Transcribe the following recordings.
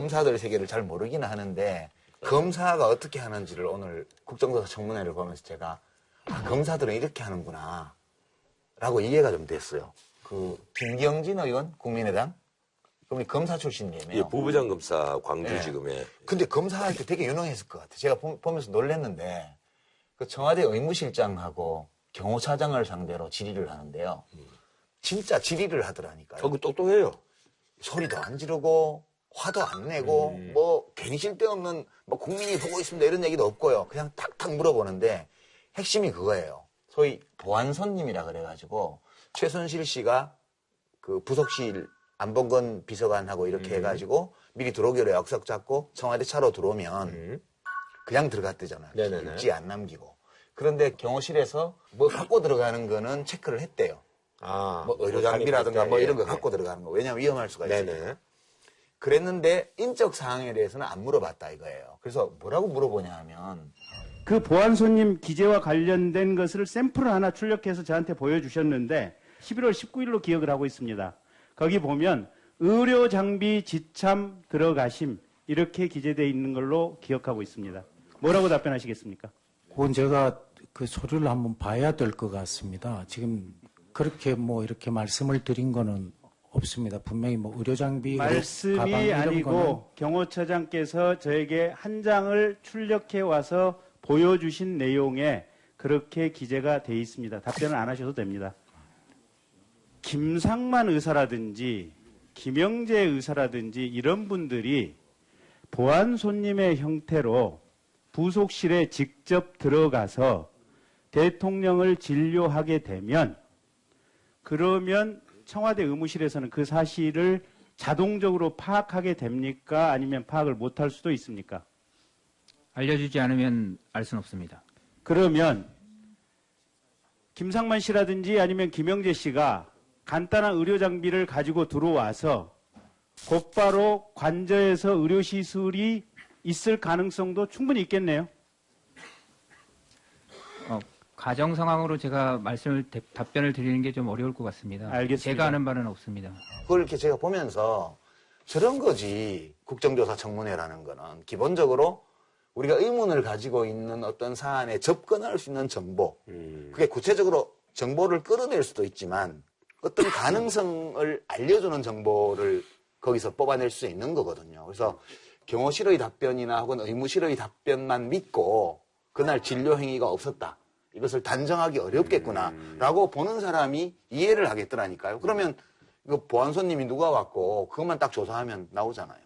검사들 세계를 잘 모르기는 하는데 검사가 어떻게 하는지를 오늘 국정조사 청문회를 보면서 제가 검사들은 이렇게 하는구나 라고 이해가 좀 됐어요. 그 김경진 의원 국민의당 그럼 검사 출신이에요. 예, 부부장 검사 광주지검에. 네. 근데 검사할 때 되게 유능했을 것 같아요. 제가 보면서 놀랐는데 그 청와대 의무실장하고 경호차장을 상대로 질의를 하는데요. 진짜 질의를 하더라니까요. 그 똑똑해요. 소리도 안 지르고 화도 안 내고 뭐 괜히 쓸데없는 뭐 국민이 보고 있습니다 이런 얘기도 없고요. 그냥 탁탁 물어보는데 핵심이 그거예요. 소위 보안손님이라 그래가지고 최순실 씨가 그 부속실 안봉건 비서관하고 이렇게 해가지고 미리 들어오기로 약속 잡고 청와대 차로 들어오면 그냥 들어갔대잖아요. 육지 안 남기고. 그런데 경호실에서 뭐 갖고 들어가는 거는 체크를 했대요. 뭐 의료장비라든가 뭐 이런 거 갖고 들어가는 거. 왜냐하면 위험할 수가 있으니까. 그랬는데 인적 사항에 대해서는 안 물어봤다 이거예요. 그래서 뭐라고 물어보냐 하면 그 보안 손님 기재와 관련된 것을 샘플을 하나 출력해서 저한테 보여주셨는데 11월 19일로 기억을 하고 있습니다. 거기 보면 의료 장비 지참 들어가심 이렇게 기재되어 있는 걸로 기억하고 있습니다. 뭐라고 답변하시겠습니까? 그건 제가 그 서류를 한번 봐야 될 것 같습니다. 지금 그렇게 뭐 이렇게 말씀을 드린 거는 없습니다. 분명히 뭐 의료 장비, 말씀이 가방 이런 아니고 거는 경호처장께서 저에게 한 장을 출력해 와서 보여주신 내용에 그렇게 기재가 돼 있습니다. 답변을 안 하셔도 됩니다. 김상만 의사라든지 김영재 의사라든지 이런 분들이 보안 손님의 형태로 부속실에 직접 들어가서 대통령을 진료하게 되면 그러면 청와대 의무실에서는 그 사실을 자동적으로 파악하게 됩니까? 아니면 파악을 못할 수도 있습니까? 알려주지 않으면 알 수는 없습니다. 그러면 김상만 씨라든지 아니면 김영재 씨가 간단한 의료 장비를 가지고 들어와서 곧바로 관저에서 의료시술이 있을 가능성도 충분히 있겠네요. 가정 상황으로 제가 답변을 드리는 게 좀 어려울 것 같습니다. 알겠습니다. 제가 아는 바는 없습니다. 그걸 이렇게 제가 보면서 저런 거지 국정조사 청문회라는 거는 기본적으로 우리가 의문을 가지고 있는 어떤 사안에 접근할 수 있는 정보 그게 구체적으로 정보를 끌어낼 수도 있지만 어떤 가능성을 알려주는 정보를 거기서 뽑아낼 수 있는 거거든요. 그래서 경호실의 답변이나 혹은 의무실의 답변만 믿고 그날 진료 행위가 없었다. 이것을 단정하기 어렵겠구나라고 보는 사람이 이해를 하겠더라니까요. 그러면 이거 보안손님이 누가 왔고 그것만 딱 조사하면 나오잖아요.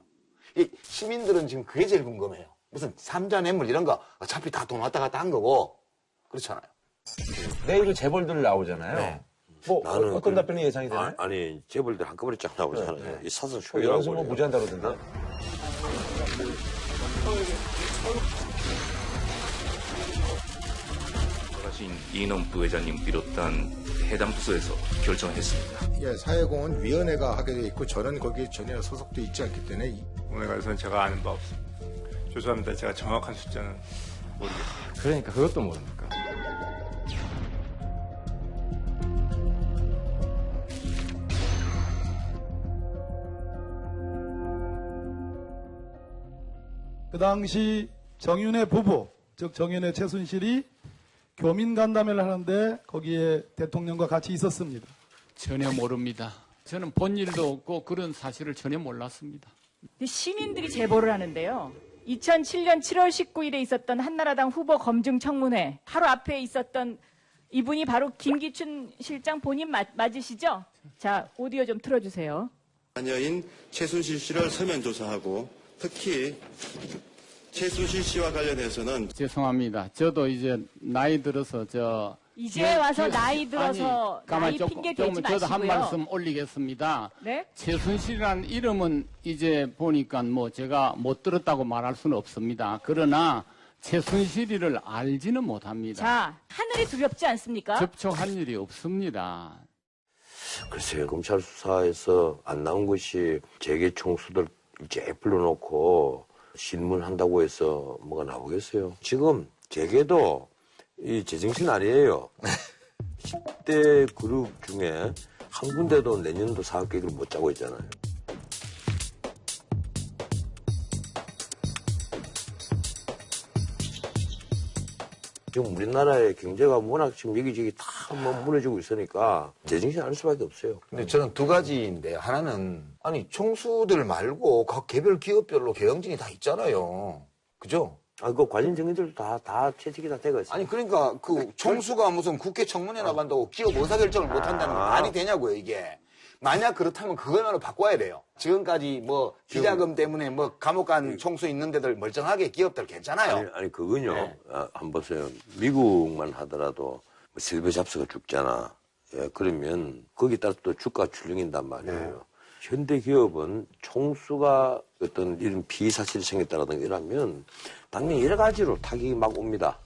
이 시민들은 지금 그게 제일 궁금해요. 무슨 삼자 뇌물 이런 거 어차피 다 돈 왔다 갔다 한 거고 그렇잖아요. 내일 재벌들 나오잖아요. 네. 뭐 나는 어떤 답변이 예상이 되나요? 아니 재벌들 한꺼번에 쫙 나오잖아요. 네. 이 사설 연수 쇼라고 뭐 무지한다 그러던데. 돌아가신 이인원 부회장님 비롯한 해당 부서에서 결정했습니다. 예, 사회공헌위원회가 하게 돼 있고 저는 거기에 전혀 소속돼 있지 않기 때문에 부분에 관해서는 제가 아는 바 없습니다. 죄송합니다. 제가 정확한 숫자는 모르겠습니다. 그러니까 그것도 모릅니까? 그 당시 정윤회 부부, 즉 정윤회 최순실이 교민 간담회를 하는데 거기에 대통령과 같이 있었습니다. 전혀 모릅니다. 저는 본 일도 없고 그런 사실을 전혀 몰랐습니다. 시민들이 제보를 하는데요. 2007년 7월 19일에 있었던 한나라당 후보 검증 청문회 바로 앞에 있었던 이분이 바로 김기춘 실장 본인 맞으시죠? 자, 오디오 좀 틀어주세요. 자녀인 최순실 씨를 서면 조사하고 특히 최순실 씨와 관련해서는 죄송합니다. 저도 이제 나이 들어서 이제 와서 나이 들어서 나이 핑계 대지 마시고요. 저도 한 말씀 올리겠습니다. 네? 최순실이라는 이름은 이제 보니까 뭐 제가 못 들었다고 말할 수는 없습니다. 그러나 최순실이를 알지는 못합니다. 자, 하늘이 두렵지 않습니까? 접촉한 일이 없습니다. 글쎄요, 검찰 수사에서 안 나온 것이 재계 총수들 일제히 불러놓고 신문한다고 해서 뭐가 나오겠어요. 지금 재계도 이 제정신 아니에요. 10대 그룹 중에 한 군데도 내년도 사업 계획을 못 짜고 있잖아요. 지금 우리나라의 경제가 워낙 지금 여기저기 다 뭐 무너지고 있으니까 제정신 아닐 수밖에 없어요. 근데 저는 두 가지인데 하나는 아니 총수들 말고 각 개별 기업별로 경영진이 다 있잖아요. 그죠? 그 관련 정인들도 다 채택이 다 되고 있어요. 아니 그러니까 그 총수가 무슨 국회 청문회 나간다고 기업 의사결정을 못 한다는 건 말이 되냐고요 이게. 만약 그렇다면 그거는 바꿔야 돼요. 지금까지 뭐 기자금 때문에 뭐 감옥 간 총수 있는 데들 멀쩡하게 기업들 괜찮아요. 아니 그건요. 네. 한번 보세요. 미국만 하더라도 뭐 실버 잡스가 죽잖아. 예, 그러면 거기에 따라 또 주가 출렁인단 말이에요. 현대 기업은 총수가 어떤 이런 피의사실이 생겼다라든가 이러면 당연히 여러 가지로 타격이 막 옵니다.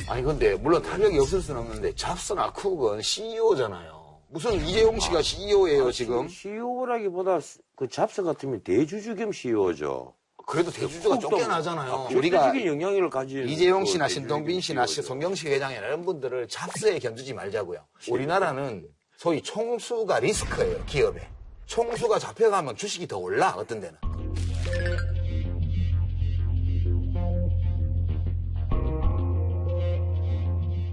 아니 근데 물론 타격이 없을 수는 없는데 잡스나 쿡은 CEO잖아요. 무슨 이재용 씨가 CEO예요 지금? CEO라기보다 그 잡스 같으면 대주주 겸 CEO죠. 그래도 대주주가 쫓겨나잖아요. 우리가 영향력을 가진 이재용 씨나 신동빈 씨나 송경식 회장이나 이런 분들을 잡스에 견주지 말자고요. 우리나라는 소위 총수가 리스크예요 기업에. 총수가 잡혀가면 주식이 더 올라 어떤 데는.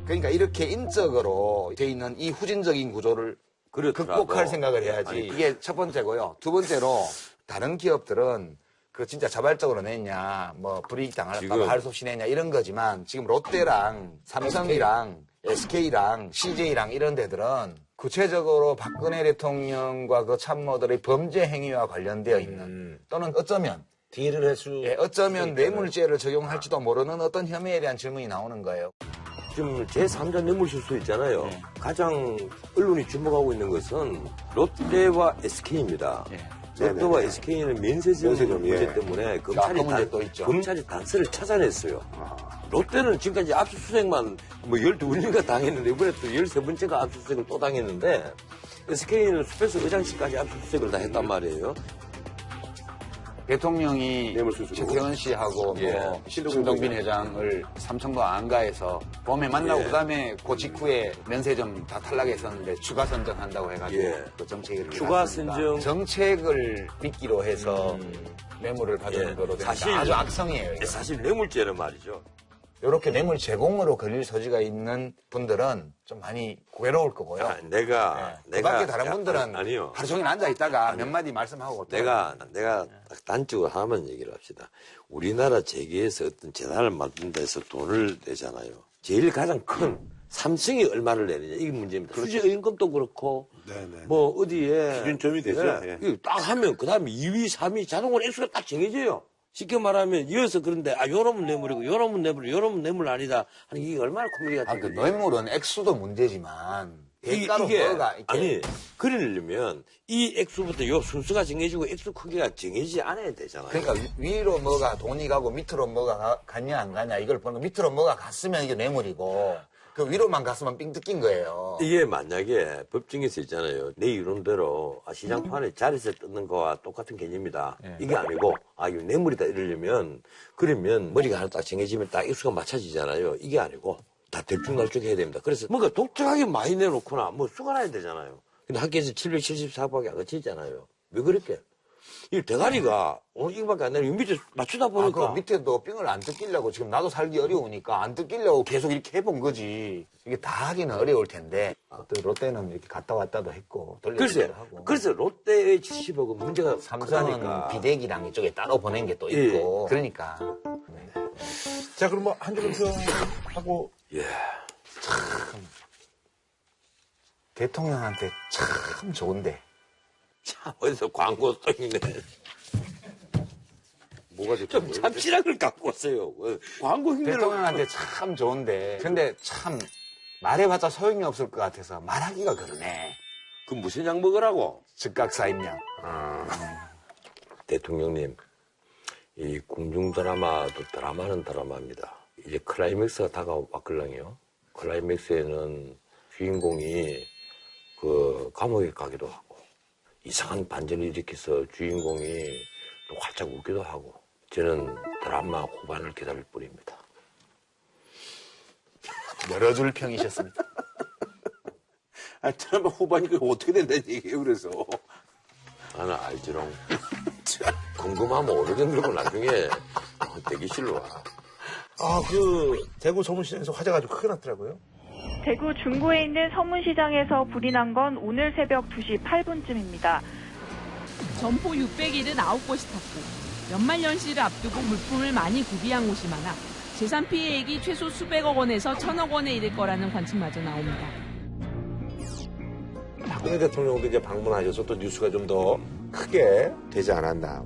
그러니까 이렇게 인적으로 돼 있는 이 후진적인 구조를 극복할 생각을 해야지. 이게 첫 번째고요. 두 번째로 다른 기업들은 그 진짜 자발적으로 냈냐, 뭐 불이익 당할까 할 수 없이 냈냐 이런 거지만 지금 롯데랑 삼성이랑 SK랑 CJ랑 이런 데들은 구체적으로 박근혜 대통령과 그 참모들의 범죄 행위와 관련되어 있는 또는 어쩌면 딜을 해주. 어쩌면 뇌물죄를 적용할지도 모르는 어떤 혐의에 대한 질문이 나오는 거예요. 지금 제3자 뇌물실수 있잖아요. 가장 언론이 주목하고 있는 것은 롯데와 SK입니다. 롯데와 SK는 면세점 문제 때문에 검찰이 단서를 찾아냈어요. 롯데는 지금까지 압수수색만 뭐 12번인가 당했는데 이번에 또 13번째가 압수수색을 또 당했는데 SK는 스페이스 의장실까지 압수수색을 다 했단 말이에요. 대통령이 최태원 씨하고 뭐 신동빈 회장을 삼청도 안가에서 봄에 만나고 그다음에 그 직후에 면세점 다 탈락했었는데 추가 선정한다고 해가지고 그 정책을 추가 선정 정책을 믿기로 해서 뇌물을 받는 거로 되니까 아주 악성이에요. 이거. 사실 뇌물죄는 말이죠. 이렇게 뇌물 제공으로 걸릴 소지가 있는 분들은 좀 많이 괴로울 거고요. 내가 그밖에 다른 분들은 아니요. 하루 종일 앉아 있다가 몇 마디 말씀하고 내가 딱 단적으로 하나만 얘기를 합시다. 우리나라 재계에서 어떤 재단을 만든 데서 돈을 내잖아요. 제일 가장 큰 삼성이 얼마를 내느냐 이게 문제입니다. 수지의원금도 그렇고 뭐 어디에 기준점이 되죠. 딱 하면 그다음에 2위, 3위 자동으로 액수가 딱 정해져요. 쉽게 말하면 이어서 그런데 요놈은 뇌물이고 요놈은 뇌물, 요놈은 뇌물 아니다 하는 이게 얼마나 코미디가 그 뇌물은 액수도 문제지만 대가로 뭐가 아니 그러려면 이 액수부터 요 순서가 정해지고 액수 크기가 정해지지 않아야 되잖아요. 그러니까 위로 뭐가 돈이 가고 밑으로 뭐가 갔냐 안 가냐 이걸 보는 밑으로 뭐가 갔으면 이게 뇌물이고 그 위로만 갔으면 삥 뜯긴 거예요. 이게 만약에 법정에서 있잖아요. 내 이론대로 시장판에 자리에서 뜯는 거와 똑같은 개념이다. 이게 아니고 이거 뇌물이다 이러려면 그러면 머리가 하나 딱 정해지면 딱 액수가 맞춰지잖아요. 이게 아니고 다 들쭉날쭉 해야 됩니다. 그래서 뭔가 독특하게 많이 내놓거나 뭐 수가 나야 되잖아요. 근데 학교에서 774밖에 안 거치잖아요. 왜 그렇게? 이 대가리가 이거밖에 안 되는 밑에 맞추다 보니까 그 밑에도 삥을 안 뜯기려고 지금 나도 살기 어려우니까 안 뜯기려고 계속 이렇게 해본 거지. 이게 다 하기는 어려울 텐데 또 롯데는 이렇게 갔다 왔다도 했고 돌려주기도 하고. 그래서 롯데의 70억은 문제가 삼성은 비대기랑 이쪽에 따로 보낸 게 또 있고 그러니까. 자 그럼 뭐 한 줄 평하고 참 대통령한테 참 좋은데. 참 어디서 광고 또 있네. 뭐가 좀 참치락을 갖고 왔어요. 광고 흉내를. 대통령한테 참 좋은데. 근데 참 말해봤자 소용이 없을 것 같아서 말하기가 그러네. 그 무슨 약 먹으라고? 즉각사임약. 대통령님, 이 궁중 드라마도 드라마는 드라마입니다. 이제 클라이맥스가 다가왔걸랑요. 클라이맥스에는 주인공이 그 감옥에 가기도 하고 이상한 반전을 일으켜서 주인공이 또 활짝 웃기도 하고 저는 드라마 후반을 기다릴 뿐입니다. 여러 줄 평이셨습니다. 드라마 후반이 어떻게 된다는 얘기예요, 그래서. 나는 알지롱. 궁금하면 오래 견디고 나중에 대기실로 와. 대구 서문시장에서 화재가 아주 크게 났더라고요. 대구 중구에 있는 서문시장에서 불이 난 건 오늘 새벽 2시 8분쯤입니다. 점포 679곳이 탔고 연말연시를 앞두고 물품을 많이 구비한 곳이 많아 재산 피해액이 최소 수백억 원에서 천억 원에 이를 거라는 관측마저 나옵니다. 박근혜 대통령도 이제 방문하셔서 또 뉴스가 좀 더 크게 되지 않았나.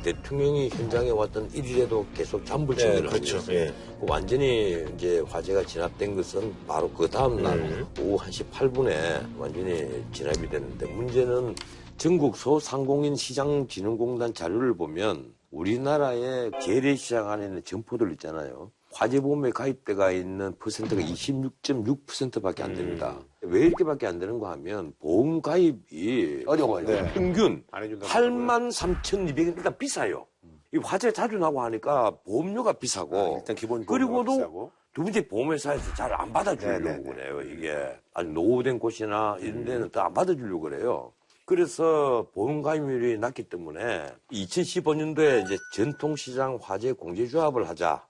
대통령이 현장에 왔던 1일에도 계속 잠불증을 그렇죠. 하면서 완전히 이제 화재가 진압된 것은 바로 그 다음 날 오후 1시 8분에 완전히 진압이 됐는데 문제는 전국 소상공인 시장진흥공단 자료를 보면 우리나라의 재래시장 안에 있는 점포들 있잖아요. 화재보험에 가입돼가 있는 퍼센트가 26.6%밖에 안 됩니다. 왜 이렇게밖에 안 되는가 하면 보험 가입이 어려워요. 평균 83,200원 일단 비싸요. 이 화재 자주 나고 하니까 보험료가 비싸고 일단 기본 그리고도 비싸고. 두 번째 보험회사에서 잘 안 받아주려고 그래요. 이게 아주 노후된 곳이나 이런 데는 더 안 받아주려고 그래요. 그래서 보험 가입률이 낮기 때문에 2015년도에 이제 전통시장 화재 공제조합을 하자.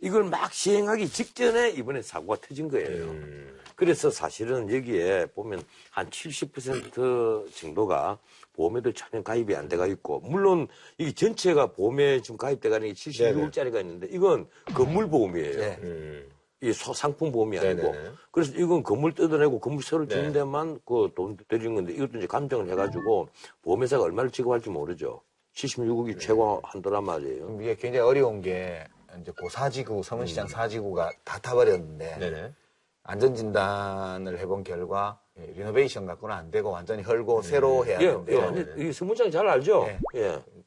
이걸 막 시행하기 직전에 이번에 사고가 터진 거예요. 그래서 사실은 여기에 보면 한 70% 정도가 보험에도 전혀 가입이 안 돼가 있고, 물론 이게 전체가 보험에 지금 가입돼가 있는 게 76억짜리가 있는데 이건 건물 보험이에요. 이 상품 보험이 아니고. 그래서 이건 건물 뜯어내고 건물 새로 짓는 데만 그 돈 들인 건데 이것도 이제 감정을 해가지고 보험회사가 얼마를 지급할지 모르죠. 76억이 최고 한도란 말이에요. 이게 굉장히 어려운 게 이제 그 사지구, 서문시장 사지구가 다 타버렸는데 안전진단을 해본 결과 리노베이션 갖고는 안 되고 완전히 헐고 새로 해야 되는데. 이 서문시장 잘 알죠?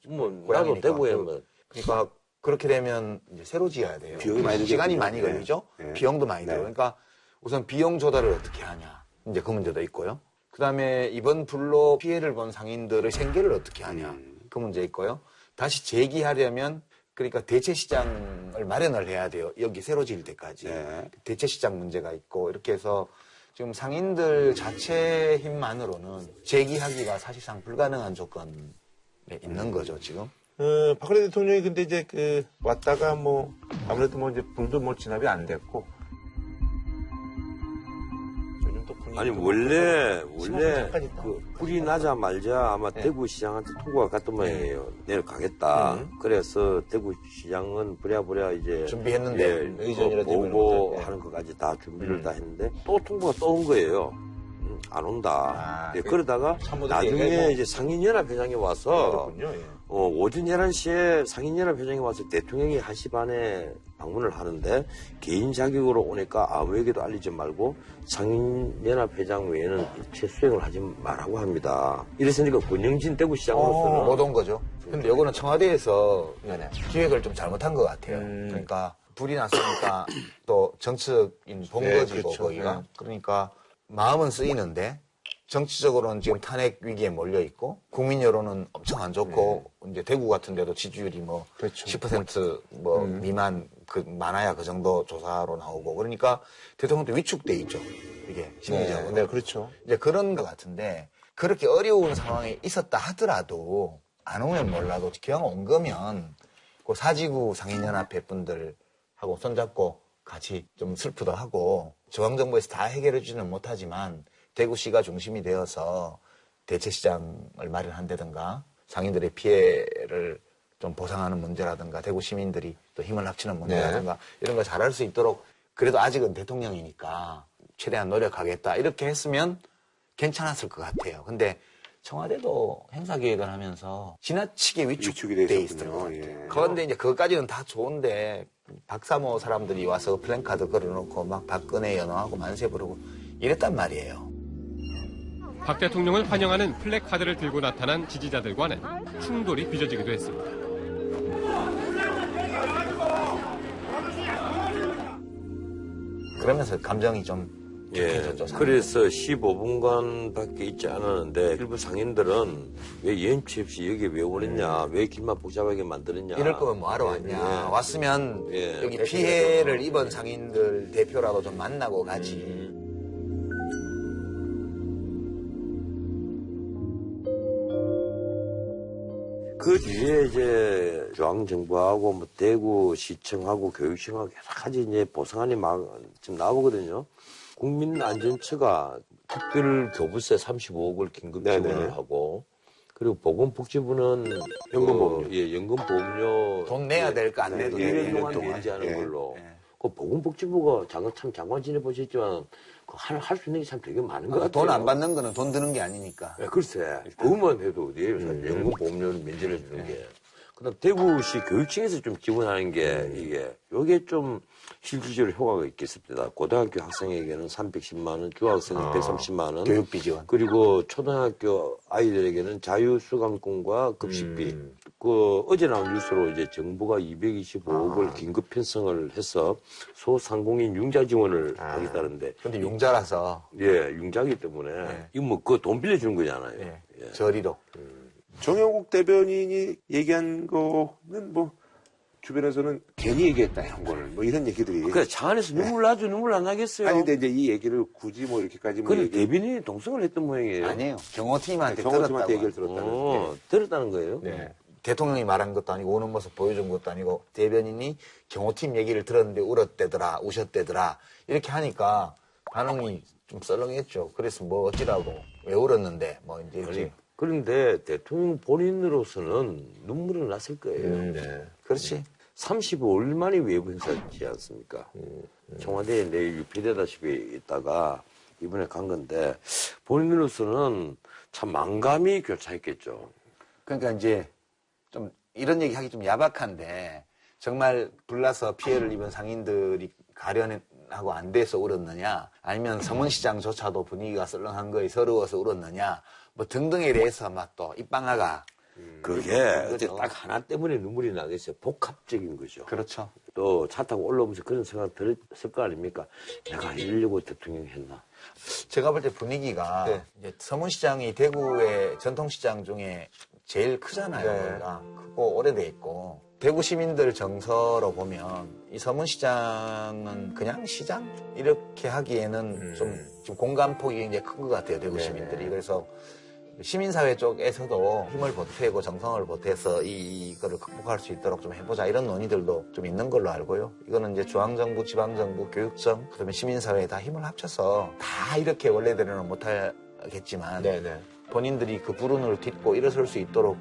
뭐 나도 대구에 뭐. 그러니까 그렇게 되면 이제 새로 지어야 돼요. 비용이 많이 시간이 들겠군요. 많이 걸리죠. 비용도 많이 들어요. 그러니까 우선 비용 조달을 어떻게 하냐. 이제 그 문제도 있고요. 그다음에 이번 불로 피해를 본 상인들의 생계를 어떻게 하냐. 그 문제 있고요. 다시 재기하려면 그러니까 대체시장을 마련을 해야 돼요. 여기 새로 지을 때까지. 대체시장 문제가 있고 이렇게 해서 지금 상인들 자체 힘만으로는 재기하기가 사실상 불가능한 조건에 있는 거죠, 지금. 박근혜 대통령이 근데 이제 왔다가 뭐 아무래도 뭐 이제 불도 뭐 진압이 안 됐고. 아니 원래 그 불이 나자마자 아마 대구시장한테 통보가 갔던 모양이에요. 내려가겠다. 그래서 대구시장은 부랴부랴 이제 준비했는데 의전이라든지 보고하는 것까지 다 준비를 다 했는데 또 통보가 또 온 거예요. 안 온다. 그러다가 나중에 이제 상인연합회장이 와서 오전 11시에 상인연합회장이 와서 대통령이 1시 반에 방문을 하는데 개인 자격으로 오니까 아무에게도 알리지 말고 상인연합회장 외에는 일체 수행을 하지 말라고 합니다. 이랬으니까 권영진 대구시장으로서는 못 온 거죠. 근데 이거는 청와대에서 기획을 좀 잘못한 것 같아요. 그러니까 불이 났으니까 또 정책인 본 거지, 거기가. 그러니까 마음은 쓰이는데 정치적으로는 지금 탄핵 위기에 몰려 있고 국민 여론은 엄청 안 좋고 이제 대구 같은 데도 지지율이 뭐 10% 뭐 미만 많아야 그 정도 조사로 나오고 그러니까 대통령도 위축돼 있죠. 이게 심리적으로. 네, 그렇죠. 이제 그런 것 같은데 그렇게 어려운 상황에 있었다 하더라도 안 오면 몰라도 기왕 온 거면 그 사지구 상인연합회 분들하고 손잡고 같이 좀 슬프도 하고 중앙정부에서 다 해결해주지는 못하지만 대구시가 중심이 되어서 대체시장을 마련한다든가 상인들의 피해를 좀 보상하는 문제라든가 대구 시민들이 또 힘을 합치는 문제라든가 이런 거 잘할 수 있도록 그래도 아직은 대통령이니까 최대한 노력하겠다 이렇게 했으면 괜찮았을 것 같아요. 근데 청와대도 행사기획을 하면서 지나치게 위축돼 있었던 것 같아요. 그런데 이제 그것까지는 다 좋은데 박사모 사람들이 와서 플랜카드 걸어놓고 막 박근혜 연호하고 만세 부르고 이랬단 말이에요. 박 대통령을 환영하는 플래카드를 들고 나타난 지지자들과는 충돌이 빚어지기도 했습니다. 그러면서 감정이 좀 그래서 15분간밖에 있지 않았는데 일부 상인들은 왜 연치 없이 여기 왜 오느냐, 왜 길만 복잡하게 만드느냐. 이럴 거면 뭐하러 왔냐. 왔으면 여기 피해를 입은 상인들 대표라도 좀 만나고 가지. 그 뒤에 이제 중앙정부하고 뭐 대구시청하고 교육청하고 여러 가지 이제 보상안이 막 지금 나오거든요. 국민안전처가 특별교부세 35억을 긴급 지원을 하고 그리고 보건복지부는 연금보험료, 연금보험료 돈 내야 될 거 안 내도 1년 동안 내지 않은 걸로. 그 보건복지부가 장관 지내보셨지만 할 수 있는 게 참 되게 많은 것 같아요. 돈 안 받는 거는 돈 드는 게 아니니까. 글쎄, 그것만 해도 어디에요? 연금보험료를 면제를 주는 게. 그다음 대구시 교육청에서 좀 지원하는 게 이게 좀 실질적으로 효과가 있겠습니다. 고등학교 학생에게는 310만 원, 중학생은 130만 원, 교육비 지원. 그리고 초등학교 아이들에게는 자유수강권과 급식비. 어제 나온 뉴스로 이제 정부가 225억을 긴급 편성을 해서 소상공인 융자 지원을 하겠다는데. 근데 융자라서. 융자기 때문에 이거 뭐 그 돈 빌려주는 거잖아요. 저리로. 정영국 대변인이 얘기한 거는 뭐 주변에서는 괜히 얘기했다 이런 거를 뭐 이런 얘기들이. 그래 차 안에서 눈물 나죠. 눈물 안 나겠어요. 아니 근데 이제 이 얘기를 굳이 뭐 이렇게까지 뭐. 근데 대변인이 동성을 했던 모양이에요. 아니에요. 경호팀한테 경호팀한테 얘기를 들었다고. 들었다는 거예요. 네. 대통령이 말한 것도 아니고 오는 모습 보여준 것도 아니고 대변인이 경호팀 얘기를 들었는데 울었대더라, 우셨대더라 이렇게 하니까 반응이 좀 썰렁했죠. 그래서 뭐 어찌라고 왜 울었는데 뭐 이제. 그런데 대통령 본인으로서는 눈물은 났을 거예요. 그렇지. 35일 만에 외부 행사지 않습니까? 청와대에 내일 유폐되다시피 있다가 이번에 간 건데 본인으로서는 참 망감이 교차했겠죠. 그러니까 이제 좀 이런 얘기 하기 좀 야박한데 정말 불나서 피해를 입은 상인들이 가련하고 안 돼서 울었느냐 아니면 서문시장조차도 분위기가 썰렁한 거에 서러워서 울었느냐 뭐 등등에 대해서 막 또 입방아가 그게 어째 딱 하나 때문에 눈물이 나겠어요. 복합적인 거죠. 그렇죠. 또 차 타고 올라오면서 그런 생각 들었을 거 아닙니까? 내가 이러려고 대통령이 했나? 제가 볼 때 분위기가 이제 서문시장이 대구의 전통시장 중에 제일 크잖아요. 거기가 크고 오래돼 있고 대구 시민들 정서로 보면 이 서문시장은 그냥 시장 이렇게 하기에는 좀 공감폭이 굉장히 큰 것 같아요. 대구 시민들이. 그래서 시민사회 쪽에서도 힘을 보태고 정성을 보태서 이거를 극복할 수 있도록 좀 해보자 이런 논의들도 좀 있는 걸로 알고요. 이거는 이제 중앙정부, 지방정부, 교육청, 그다음에 시민사회에 다 힘을 합쳐서 다 이렇게 원래대로는 못하겠지만 본인들이 그 불운을 딛고 일어설 수 있도록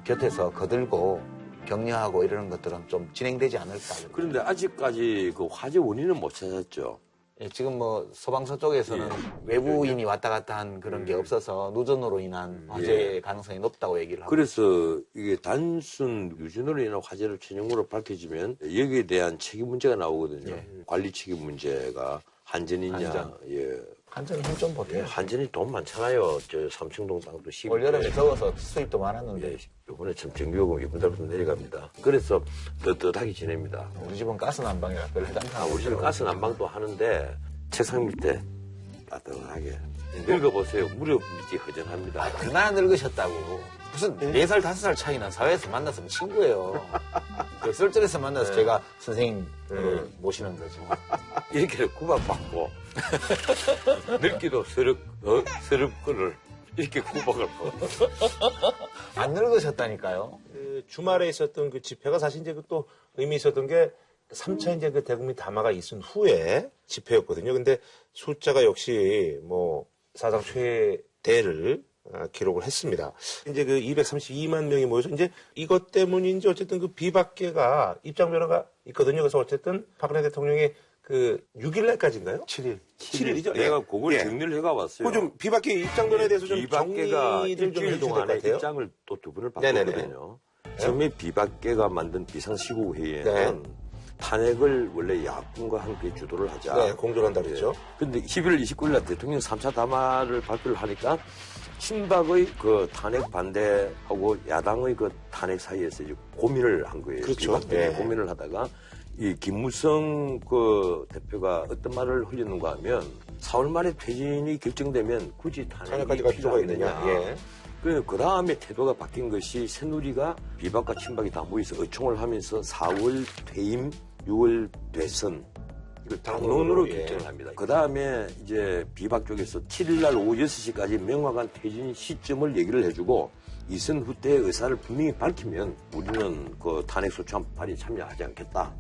곁에서 거들고 격려하고 이러는 것들은 좀 진행되지 않을까. 그런데 아직까지 그 화재 원인은 못 찾았죠. 지금 뭐 소방서 쪽에서는 외부인이 왔다 갔다 한 그런 게 없어서 누전으로 인한 화재 가능성이 높다고 얘기를 하고. 그래서 이게 단순 유전으로 인한 화재로 최종적으로 밝혀지면 여기에 대한 책임 문제가 나오거든요. 관리 책임 문제가 한전이냐. 한전이 힘 좀 보태요. 한전이 돈 많잖아요. 저 삼청동 땅도 12. 올여름에 더워서 수입도 많았는데. 이번에 참 전기요금 이번 달부터 내려갑니다. 그래서 떳떳하게 지냅니다. 우리 집은 가스 난방이라 그걸 우리 집은 가스 난방도 하는데 책상 밑에 따뜻하게 늙어보세요. 무릎 밑이 허전합니다. 얼마나 늙으셨다고. 무슨 4살, 5살 차이나 사회에서 만났으면 친구예요. 술자리에서 만나서 제가 선생님을 모시는 거죠. 이렇게 구박받고 늙기도 서럽거를 이렇게 구박을 받고 안 늙으셨다니까요. 그 주말에 있었던 그 집회가 사실 이제 또 의미 있었던 게 3차 이제 그 대국민 담화가 있은 후에 집회였거든요. 근데 숫자가 역시 뭐 사상 최대를 기록을 했습니다. 이제 그 232만 명이 모여서 이제 이것 때문인지 어쨌든 그 비박계가 입장 변화가 있거든요. 그래서 어쨌든 박근혜 대통령이 그 6일날까지인가요? 7일이죠. 내가 그걸 정리를 해가 왔어요. 그 좀 비박계 입장 변화에 대해서 좀 비박계가 정리를 좀 일주일 해주실 것 동안에 같아요. 입장을 또 2번을 바꿨거든요. 처음에 비박계가 만든 비상시국회의에는 탄핵을 원래 야권과 함께 주도를 하자. 공존한다 그랬죠. 근데 11월 29일 날 대통령 3차 담화를 발표를 하니까 친박의 그 탄핵 반대하고 야당의 그 탄핵 사이에서 이제 고민을 한 거예요. 그렇죠. 고민을 하다가 이 김무성 그 대표가 어떤 말을 흘렸는가 하면 4월 말에 퇴진이 결정되면 굳이 탄핵이 필요하겠느냐. 그 다음에 태도가 바뀐 것이 새누리가 비박과 친박이 다 모여서 의총을 하면서 4월 퇴임, 6월 대선 당론으로 예. 결정을 합니다. 그 다음에 이제 비박 쪽에서 7일날 오후 6시까지 명확한 퇴진 시점을 얘기를 해주고 이선 후퇴의 의사를 분명히 밝히면 우리는 그 탄핵소추안 발의에 참여하지 않겠다.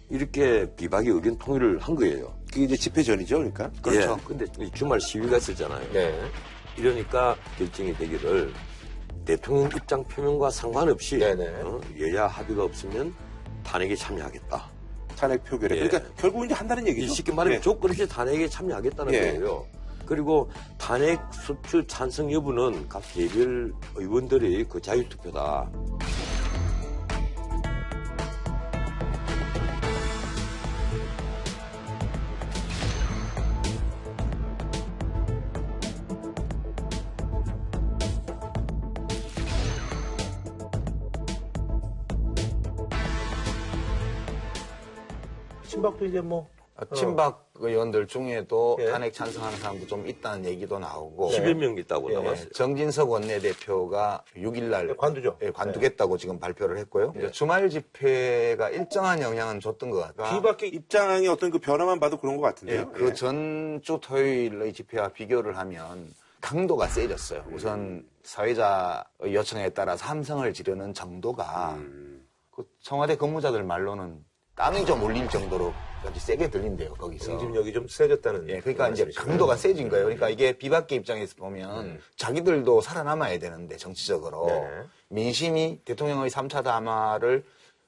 이렇게 비박이 의견 통일을 한 거예요. 그게 이제 집회 전이죠, 그러니까? 그렇죠. 근데 주말 시위가 있었잖아요. 네. 이러니까 결정이 되기를 대통령 입장 표명과 상관없이 여야 합의가 없으면 탄핵에 참여하겠다. 탄핵 표결에. 예. 그러니까 결국 이제 한다는 얘기죠. 쉽게 말하면 예. 조건 없이 탄핵에 참여하겠다는 예. 거예요. 그리고 탄핵 소추 찬성 여부는 각 개별 의원들의 그 자유투표다. 친박도 이제 뭐 친박 의원들 중에도 예. 탄핵 찬성하는 사람도 좀 있다는 얘기도 나오고 11명 있다고 나왔어요. 정진석 원내대표가 6일날 관두죠. 관두겠다고 지금 발표를 했고요. 이제 주말 집회가 일정한 영향은 줬던 것 같아요. 비박계 입장의 어떤 그 변화만 봐도 그런 것 같은데요. 예, 그 전주 토요일의 집회와 비교를 하면 강도가 세졌어요. 우선 사회자 요청에 따라서 함성을 지르는 정도가 그 청와대 근무자들 말로는 땀이 좀 올릴 정도로 세게 들린대요, 거기서. 응집력이 좀 세졌다는. 예, 그러니까 이제 강도가 세진 거예요. 그러니까 이게 비박계 입장에서 보면 자기들도 살아남아야 되는데, 정치적으로. 네. 민심이 대통령의 3차 담화를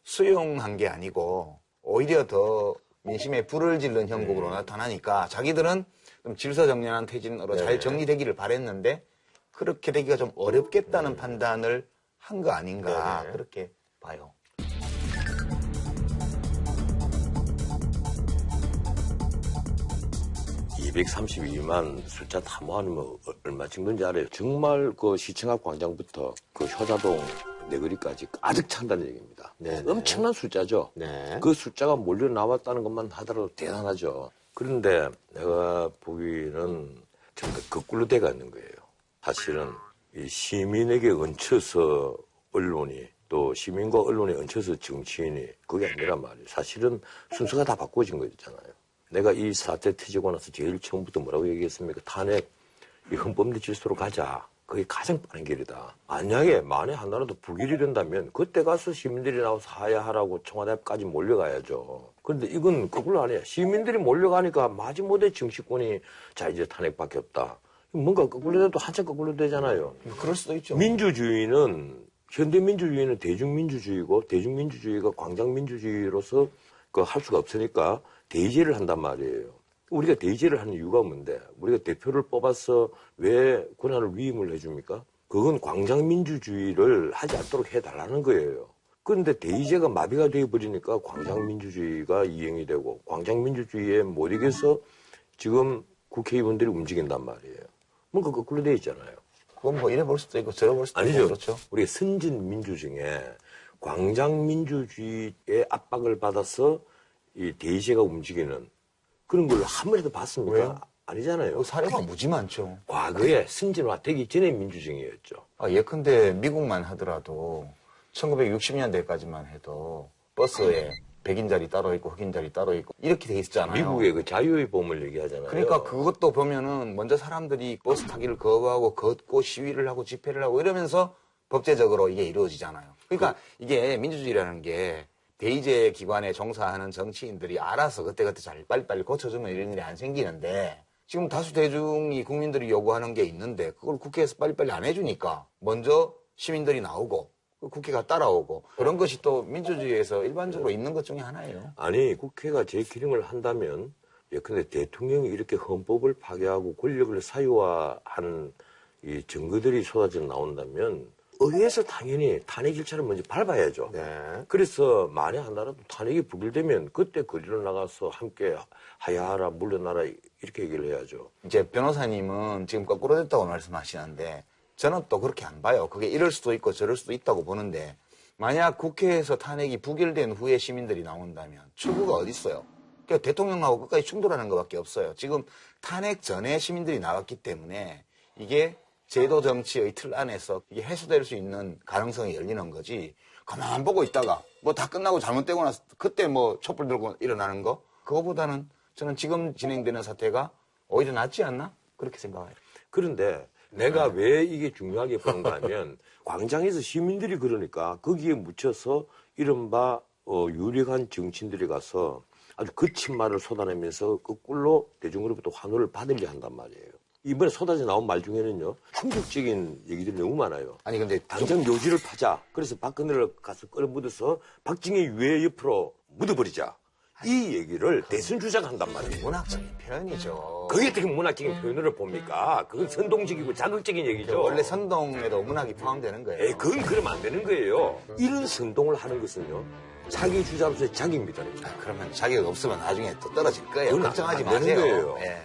수용한 게 아니고, 오히려 더 민심에 불을 지른 형국으로 나타나니까 자기들은 좀 질서정연한 퇴진으로 잘 정리되기를 바랬는데, 그렇게 되기가 좀 어렵겠다는 판단을 한 거 아닌가, 그렇게 봐요. 232만 숫자 탐호하면 얼마 찍는지 알아요? 정말 그 시청 앞 광장부터 그 효자동 내거리까지 가득 찬다는 얘기입니다. 엄청난 숫자죠. 그 숫자가 몰려 나왔다는 것만 하더라도 대단하죠. 그런데 내가 보기에는 전부 거꾸로 돼가 있는 거예요. 사실은 이 시민에게 얹혀서 언론이 또 시민과 언론에 얹혀서 정치인이 그게 아니란 말이에요. 사실은 순서가 다 바꿔진 거잖아요. 내가 이 사태 터지고 나서 제일 처음부터 뭐라고 얘기했습니까? 탄핵, 이 헌법리 질서로 가자. 그게 가장 빠른 길이다. 만약에 만에 하나라도 불길이 된다면 그때 가서 시민들이 나와서 하야하라고 청와대 앞까지 몰려가야죠. 그런데 이건 거꾸로 안 해요. 시민들이 몰려가니까 마지못해 정치권이 자 이제 탄핵밖에 없다. 뭔가 거꾸로 돼도 한참 거꾸로 되잖아요. 그럴 수도 있죠. 민주주의는 현대민주주의는 대중민주주의고 대중민주주의가 광장민주주의로서 그 할 수가 없으니까 대의제를 한단 말이에요. 우리가 대의제를 하는 이유가 뭔데? 우리가 대표를 뽑아서 왜 권한을 위임을 해줍니까? 그건 광장민주주의를 하지 않도록 해달라는 거예요. 그런데 대의제가 마비가 되어버리니까 광장민주주의가 이행이 되고 광장민주주의에 못 이겨서 지금 국회의원들이 움직인단 말이에요. 뭔가 거꾸로 돼 있잖아요. 그건 뭐 이래 볼 수도 있고 저래 볼 수도 아니죠. 있고 그렇죠. 우리가 선진민주 중에 광장민주주의의 압박을 받아서 이 대의제가 움직이는 그런 걸 한 번에도 봤습니까? 왜요? 아니잖아요. 사례가 무지 많죠. 과거에 승진화되기 전에 민주주의였죠. 예컨대 미국만 하더라도 1960년대까지만 해도 버스에 백인 자리 따로 있고 흑인 자리 따로 있고 이렇게 돼 있었잖아요. 미국의 그 자유의 봄을 얘기하잖아요. 그러니까 그것도 보면은 먼저 사람들이 버스 타기를 거부하고 걷고 시위를 하고 집회를 하고 이러면서 법제적으로 이게 이루어지잖아요. 그러니까 이게 민주주의라는 게 대의제 기관에 종사하는 정치인들이 알아서 그때그때 잘 빨리빨리 고쳐주면 이런 일이 안 생기는데 지금 다수 대중이 국민들이 요구하는 게 있는데 그걸 국회에서 빨리빨리 안 해주니까 먼저 시민들이 나오고 국회가 따라오고 그런 것이 또 민주주의에서 일반적으로 있는 것 중에 하나예요. 아니 국회가 제 기능을 한다면 예컨대 대통령이 이렇게 헌법을 파괴하고 권력을 사유화하는 이 증거들이 쏟아져 나온다면 의회에서 당연히 탄핵 절차를 먼저 밟아야죠. 그래서 만에 하나라도 탄핵이 부결되면 그때 거리로 나가서 함께 하야하라 물러나라 이렇게 얘기를 해야죠. 이제 변호사님은 지금 거꾸로 됐다고 말씀하시는데 저는 또 그렇게 안 봐요. 그게 이럴 수도 있고 저럴 수도 있다고 보는데 만약 국회에서 탄핵이 부결된 후에 시민들이 나온다면 출구가 어디 있어요? 그러니까 대통령하고 끝까지 충돌하는 것밖에 없어요. 지금 탄핵 전에 시민들이 나왔기 때문에 이게 제도 정치의 틀 안에서 이게 해소될 수 있는 가능성이 열리는 거지. 가만 보고 있다가 뭐 다 끝나고 잘못되고 나서 그때 뭐 촛불 들고 일어나는 거 그거보다는 저는 지금 진행되는 사태가 오히려 낫지 않나? 그렇게 생각해요. 그런데 내가 왜 이게 중요하게 보는가 하면 광장에서 시민들이 그러니까 거기에 묻혀서 이른바 유력한 정치인들이 가서 아주 거친 말을 쏟아내면서 거꾸로 대중으로부터 환호를 받으려 한단 말이에요. 이번에 쏟아져 나온 말 중에는요, 충격적인 얘기들이 너무 많아요. 아니, 근데 당장 묘지를 파자. 그래서 박근혜를 가서 끌어묻어서 박정희 유해 옆으로 묻어버리자. 이 얘기를 대선 주장한단 말이에요. 문학적인 표현이죠. 그게 어떻게 문학적인 표현으로 봅니까? 그건 선동적이고 자극적인 얘기죠. 원래 선동에도 문학이 포함되는 거예요. 에이, 그건 그러면 안 되는 거예요. 이런 선동을 하는 것은요, 자기 주자로서의 자기입니다. 그러면 자기가 없으면 나중에 또 떨어질 거예요. 그건 걱정하지 안 되는 마세요. 거예요. 예.